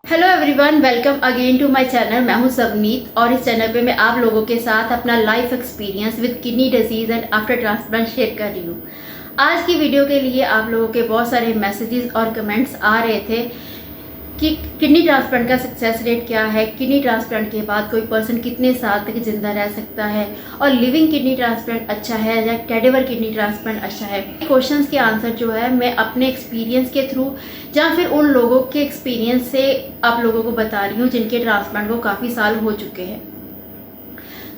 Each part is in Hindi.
Hello everyone, welcome again to my channel. मैं हूं सवनीत और इस चैनल पे मैं आप लोगों के साथ अपना life experience with kidney disease and after transplant share कर रही हूँ। आज की वीडियो के लिए आप लोगों के बहुत सारे मैसेजेस और कमेंट्स आ रहे थे कि किडनी ट्रांसप्लांट का सक्सेस रेट क्या है, किडनी ट्रांसप्लांट के बाद कोई पर्सन कितने साल तक जिंदा रह सकता है और लिविंग किडनी ट्रांसप्लांट अच्छा है या कैडेवर किडनी ट्रांसप्लांट अच्छा है। क्वेश्चंस के आंसर जो है मैं अपने एक्सपीरियंस के थ्रू या फिर उन लोगों के एक्सपीरियंस से आप लोगों को बता रही हूँ जिनके ट्रांसप्लांट को काफ़ी साल हो चुके हैं।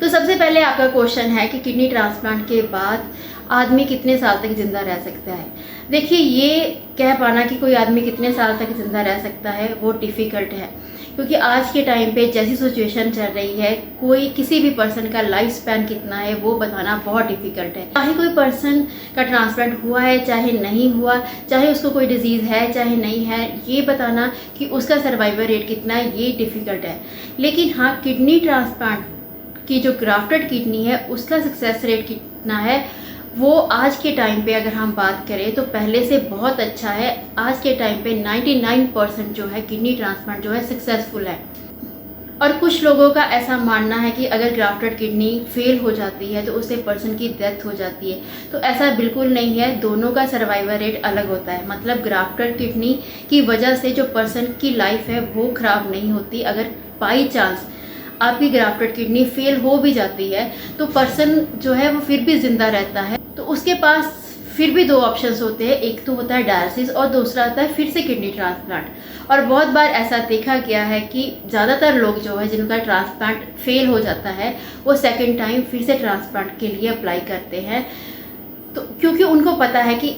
तो सबसे पहले आपका क्वेश्चन है कि किडनी ट्रांसप्लांट के बाद आदमी कितने साल तक ज़िंदा रह सकता है। देखिए, ये कह पाना कि कोई आदमी कितने साल तक ज़िंदा रह सकता है वो डिफ़िकल्ट है, क्योंकि आज के टाइम पे जैसी सिचुएशन चल रही है कोई किसी भी पर्सन का लाइफ स्पैन कितना है वो बताना बहुत डिफ़िकल्ट है। चाहे कोई पर्सन का ट्रांसप्लांट हुआ है चाहे नहीं हुआ, चाहे उसको कोई डिजीज़ है चाहे नहीं है, ये बताना कि उसका सर्वाइवल रेट कितना है ये डिफ़िकल्ट है। लेकिन हाँ, किडनी ट्रांसप्लांट की जो ग्राफ्टेड किडनी है उसका सक्सेस रेट कितना है वो आज के टाइम पे अगर हम बात करें तो पहले से बहुत अच्छा है। आज के टाइम पे 99% जो है किडनी ट्रांसप्लांट जो है सक्सेसफुल है। और कुछ लोगों का ऐसा मानना है कि अगर ग्राफ्टेड किडनी फेल हो जाती है तो उससे पर्सन की डेथ हो जाती है, तो ऐसा बिल्कुल नहीं है। दोनों का सर्वाइवल रेट अलग होता है। मतलब ग्राफ्टेड किडनी की वजह से जो पर्सन की लाइफ है वो ख़राब नहीं होती। अगर बाई चांस आपकी ग्राफ्टेड किडनी फेल हो भी जाती है तो पर्सन जो है वो फिर भी ज़िंदा रहता है। तो उसके पास फिर भी दो ऑप्शंस होते हैं, एक तो होता है डायलिसिस और दूसरा होता है फिर से किडनी ट्रांसप्लांट। और बहुत बार ऐसा देखा गया है कि ज़्यादातर लोग जो है जिनका ट्रांसप्लांट फेल हो जाता है वो सेकेंड टाइम फिर से ट्रांसप्लांट के लिए अप्लाई करते हैं, तो क्योंकि उनको पता है कि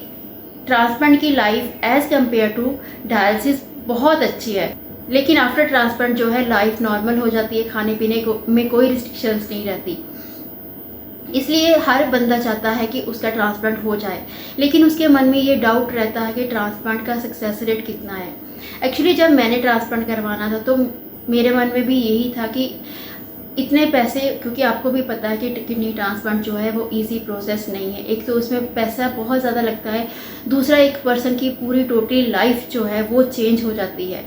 ट्रांसप्लांट की life as compare to dialysis बहुत अच्छी है। लेकिन आफ्टर ट्रांसप्लांट जो है लाइफ नॉर्मल हो जाती है, खाने पीने में कोई रिस्ट्रिक्शंस नहीं रहती। इसलिए हर बंदा चाहता है कि उसका ट्रांसप्लांट हो जाए, लेकिन उसके मन में ये डाउट रहता है कि ट्रांसप्लांट का सक्सेस रेट कितना है। एक्चुअली जब मैंने ट्रांसप्लांट करवाना था तो मेरे मन में भी यही था कि इतने पैसे, क्योंकि आपको भी पता है कि किडनी ट्रांसप्लांट जो है वो इजी प्रोसेस नहीं है। एक तो उसमें पैसा बहुत ज़्यादा लगता है, दूसरा एक पर्सन की पूरी टोटली लाइफ जो है वो चेंज हो जाती है।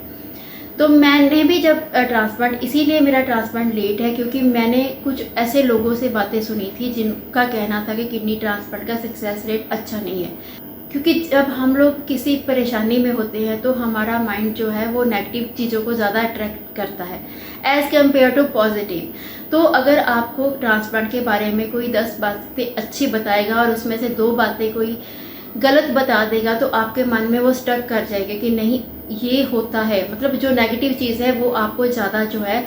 तो मैंने भी जब ट्रांसप्लांट, इसीलिए मेरा ट्रांसप्लांट लेट है क्योंकि मैंने कुछ ऐसे लोगों से बातें सुनी थी जिनका कहना था कि किडनी ट्रांसप्लांट का सक्सेस रेट अच्छा नहीं है। क्योंकि जब हम लोग किसी परेशानी में होते हैं तो हमारा माइंड जो है वो नेगेटिव चीज़ों को ज़्यादा अट्रैक्ट करता है एज़ कम्पेयर टू पॉजिटिव। तो अगर आपको ट्रांसप्लांट के बारे में कोई 10 बातें अच्छी बताएगा और उसमें से 2 बातें कोई गलत बता देगा तो आपके मन में वो स्टक कर जाएगा कि नहीं ये होता है। मतलब जो नेगेटिव चीज़ है वो आपको ज़्यादा जो है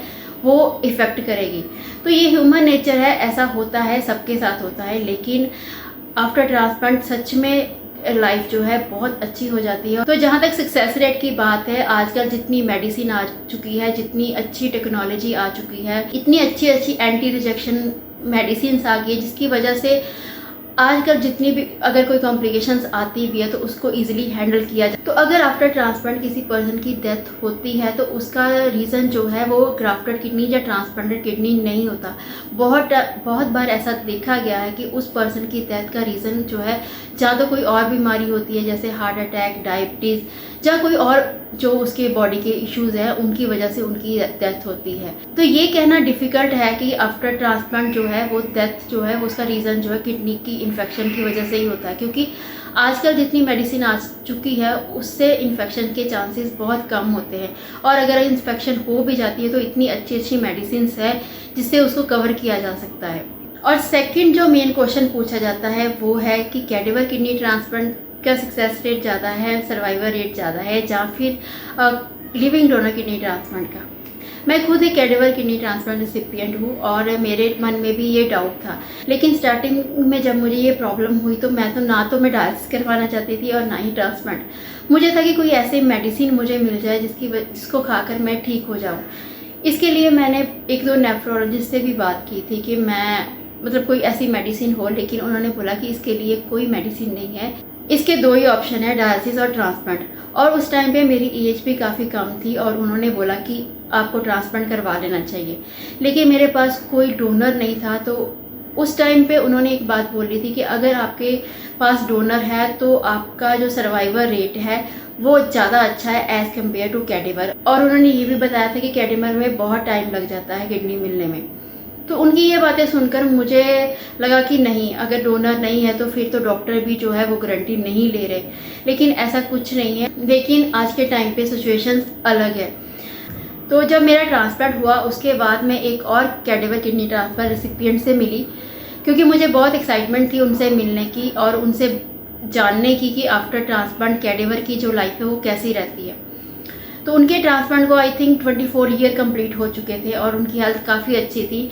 वो इफ़ेक्ट करेगी। तो ये ह्यूमन नेचर है, ऐसा होता है, सबके साथ होता है। लेकिन आफ्टर ट्रांसप्लांट सच में लाइफ जो है बहुत अच्छी हो जाती है। तो जहाँ तक सक्सेस रेट की बात है, आजकल जितनी मेडिसिन आ चुकी है, जितनी अच्छी टेक्नोलॉजी आ चुकी है, इतनी अच्छी अच्छी एंटी रिजेक्शन मेडिसिन आ गई है जिसकी वजह से आजकल जितनी भी अगर कोई कॉम्प्लिकेशंस आती भी है तो उसको इजीली हैंडल किया जाए। तो अगर आफ्टर ट्रांसप्लांट किसी पर्सन की डेथ होती है तो उसका रीज़न जो है वो ग्राफ्टेड किडनी या ट्रांसप्लांटेड किडनी नहीं होता। बहुत बार ऐसा देखा गया है कि उस पर्सन की डेथ का रीज़न जो है या तो कोई और बीमारी होती है जैसे हार्ट अटैक, डायबिटीज़, या कोई और जो उसके बॉडी के इश्यूज़ हैं उनकी वजह से उनकी डेथ होती है। तो ये कहना डिफ़िकल्ट है कि आफ्टर ट्रांसप्लांट जो है वो डेथ जो है उसका रीज़न जो है किडनी की इन्फेक्शन की वजह से ही होता है, क्योंकि आजकल जितनी मेडिसिन आ चुकी है उससे इन्फेक्शन के चांसेस बहुत कम होते हैं। और अगर इन्फेक्शन हो भी जाती है तो इतनी अच्छी अच्छी मेडिसिन है जिससे उसको कवर किया जा सकता है। और सेकंड जो मेन क्वेश्चन पूछा जाता है वो है कि कैडेवर किडनी ट्रांसप्लांट का सक्सेस रेट ज़्यादा है, सर्वाइवल रेट ज़्यादा है या फिर लिविंग डोनर किडनी ट्रांसप्लांट का। मैं खुद एक कैडेवर किडनी ट्रांसप्लांट रिसिपिएंट हूँ और मेरे मन में भी ये डाउट था। लेकिन स्टार्टिंग में जब मुझे ये प्रॉब्लम हुई तो मैं डायलिसिस करवाना चाहती थी और ना ही ट्रांसप्लांट। मुझे था कि कोई ऐसी मेडिसिन मुझे मिल जाए जिसको खाकर मैं ठीक हो जाऊँ। इसके लिए मैंने 1-2 नेफ्रोलॉजिस्ट से भी बात की थी कि मैं मतलब कोई ऐसी मेडिसिन हो, लेकिन उन्होंने बोला कि इसके लिए कोई मेडिसिन नहीं है, इसके 2 ही ऑप्शन है, डायलिसिस और ट्रांसप्लांट। और उस टाइम पे मेरी एज भी काफ़ी कम थी और उन्होंने बोला कि आपको ट्रांसप्लांट करवा लेना चाहिए। लेकिन मेरे पास कोई डोनर नहीं था तो उस टाइम पे उन्होंने एक बात बोली थी कि अगर आपके पास डोनर है तो आपका जो सर्वाइवल रेट है वो ज़्यादा अच्छा है एज़ कम्पेयर टू कैडेवर। और उन्होंने ये भी बताया था कि कैडेवर में बहुत टाइम लग जाता है किडनी मिलने में। तो उनकी ये बातें सुनकर मुझे लगा कि नहीं, अगर डोनर नहीं है तो फिर तो डॉक्टर भी जो है वो गारंटी नहीं ले रहे, लेकिन ऐसा कुछ नहीं है। लेकिन आज के टाइम पे सिचुएशन अलग है। तो जब मेरा ट्रांसप्लांट हुआ उसके बाद मैं एक और कैडेवर किडनी ट्रांसप्लांट रेसिपिएंट से मिली, क्योंकि मुझे बहुत एक्साइटमेंट थी उनसे मिलने की और उनसे जानने की कि आफ्टर ट्रांसप्लांट कैडेवर की जो लाइफ है वो कैसी रहती है। तो उनके ट्रांसप्लांट को आई थिंक 24 ईयर कंप्लीट हो चुके थे और उनकी हेल्थ काफ़ी अच्छी थी।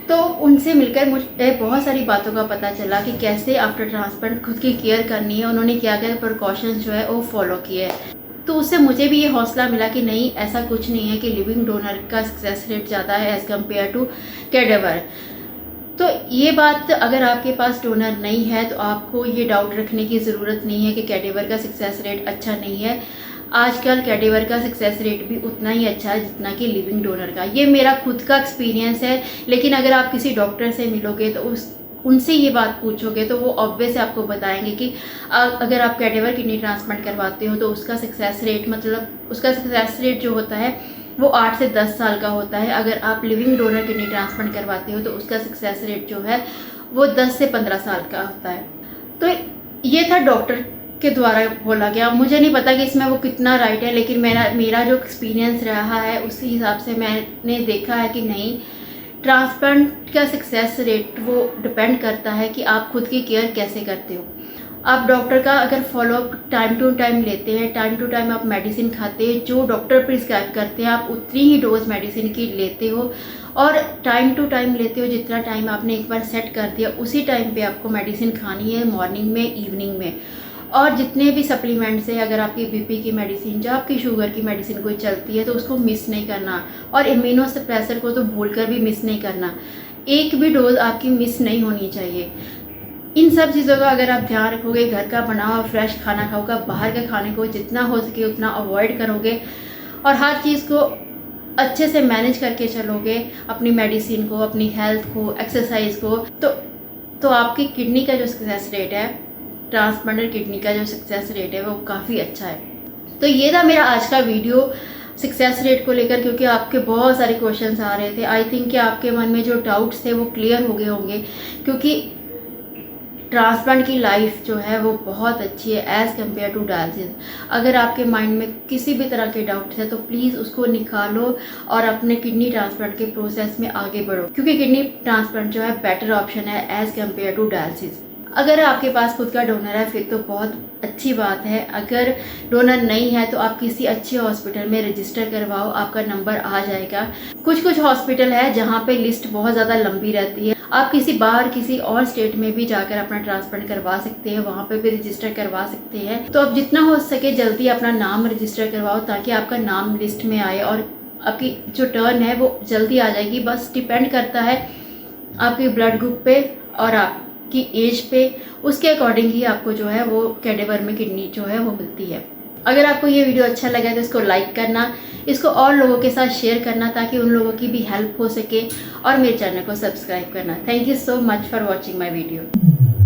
तो उनसे मिलकर मुझे बहुत सारी बातों का पता चला कि कैसे आफ्टर ट्रांसप्लांट खुद की केयर करनी है, उन्होंने क्या क्या प्रिकॉशंस जो है वो फॉलो किए। तो उससे मुझे भी ये हौसला मिला कि नहीं, ऐसा कुछ नहीं है कि लिविंग डोनर का सक्सेस रेट ज़्यादा है एज़ कम्पेयर टू कैडेवर। तो ये बात, अगर आपके पास डोनर नहीं है तो आपको ये डाउट रखने की ज़रूरत नहीं है कि कैडेवर का सक्सेस रेट अच्छा नहीं है। आजकल कैडेवर का सक्सेस रेट भी उतना ही अच्छा है जितना कि लिविंग डोनर का। ये मेरा खुद का एक्सपीरियंस है, लेकिन अगर आप किसी डॉक्टर से मिलोगे तो उनसे ये बात पूछोगे तो वो ऑब्वियस आपको बताएंगे कि अगर आप कैडेवर किडनी ट्रांसप्लांट करवाते हो तो उसका सक्सेस रेट, मतलब उसका सक्सेस रेट जो होता है वो 8 से 10 साल का होता है। अगर आप लिविंग डोनर किडनी ट्रांसप्लांट करवाते हो तो उसका सक्सेस रेट जो है वो 10 से 15 साल का होता है। तो ये था डॉक्टर के द्वारा बोला गया। मुझे नहीं पता कि इसमें वो कितना राइट है, लेकिन मेरा जो एक्सपीरियंस रहा है उसी हिसाब से मैंने देखा है कि नहीं, ट्रांसप्लांट का सक्सेस रेट वो डिपेंड करता है कि आप खुद की केयर कैसे करते हो। आप डॉक्टर का अगर फॉलोअप टाइम टू टाइम लेते हैं, टाइम टू टाइम आप मेडिसिन खाते हैं, जो डॉक्टर प्रिस्क्राइब करते हैं आप उतनी ही डोज मेडिसिन की लेते हो और टाइम टू टाइम लेते हो। जितना टाइम आपने एक बार सेट कर दिया उसी टाइम पे आपको मेडिसिन खानी है, मॉर्निंग में, इवनिंग में। और जितने भी सप्लीमेंट्स है, अगर आपकी बीपी की मेडिसिन, जो आपकी शुगर की मेडिसिन कोई चलती है तो उसको मिस नहीं करना, और इम्यूनो सप्रेसर को तो भूलकर भी मिस नहीं करना। एक भी डोज आपकी मिस नहीं होनी चाहिए। इन सब चीज़ों का अगर आप ध्यान रखोगे, घर का बना हुआ फ्रेश खाना खाओगे, बाहर के खाने को जितना हो सके उतना अवॉइड करोगे और हर चीज़ को अच्छे से मैनेज करके चलोगे, अपनी मेडिसिन को, अपनी हेल्थ को, एक्सरसाइज को, तो आपकी किडनी का जो सक्सेस रेट है, ट्रांसप्लांटेड किडनी का जो सक्सेस रेट है वो काफ़ी अच्छा है। तो ये था मेरा आज का वीडियो सक्सेस रेट को लेकर, क्योंकि आपके बहुत सारे क्वेश्चंस आ रहे थे। आई थिंक कि आपके मन में जो डाउट्स थे वो क्लियर हो गए होंगे, क्योंकि ट्रांसप्लांट की लाइफ जो है वो बहुत अच्छी है एज़ कम्पेयर टू डायलिसिस। अगर आपके माइंड में किसी भी तरह के डाउट्स है तो प्लीज़ उसको निकालो और अपने किडनी ट्रांसप्लांट के प्रोसेस में आगे बढ़ो, क्योंकि किडनी ट्रांसप्लांट जो है बेटर ऑप्शन है एज़ कम्पेयर टू डायलिसिस। अगर आपके पास खुद का डोनर है फिर तो बहुत अच्छी बात है। अगर डोनर नहीं है तो आप किसी अच्छे हॉस्पिटल में रजिस्टर करवाओ, आपका नंबर आ जाएगा। कुछ हॉस्पिटल है जहाँ पे लिस्ट बहुत ज़्यादा लंबी रहती है। आप किसी और स्टेट में भी जाकर अपना ट्रांसप्लांट करवा सकते हैं, वहाँ पे भी रजिस्टर करवा सकते हैं। तो अब जितना हो सके जल्दी अपना नाम रजिस्टर करवाओ ताकि आपका नाम लिस्ट में आए और आपकी जो टर्न है वो जल्दी आ जाएगी। बस डिपेंड करता है आपके ब्लड ग्रुप पे और आपकी एज पे, उसके अकॉर्डिंग ही आपको जो है वो कैडेवर में किडनी जो है वो मिलती है। अगर आपको ये वीडियो अच्छा लगा तो इसको लाइक करना, इसको और लोगों के साथ शेयर करना ताकि उन लोगों की भी हेल्प हो सके, और मेरे चैनल को सब्सक्राइब करना। Thank you so much for watching my video.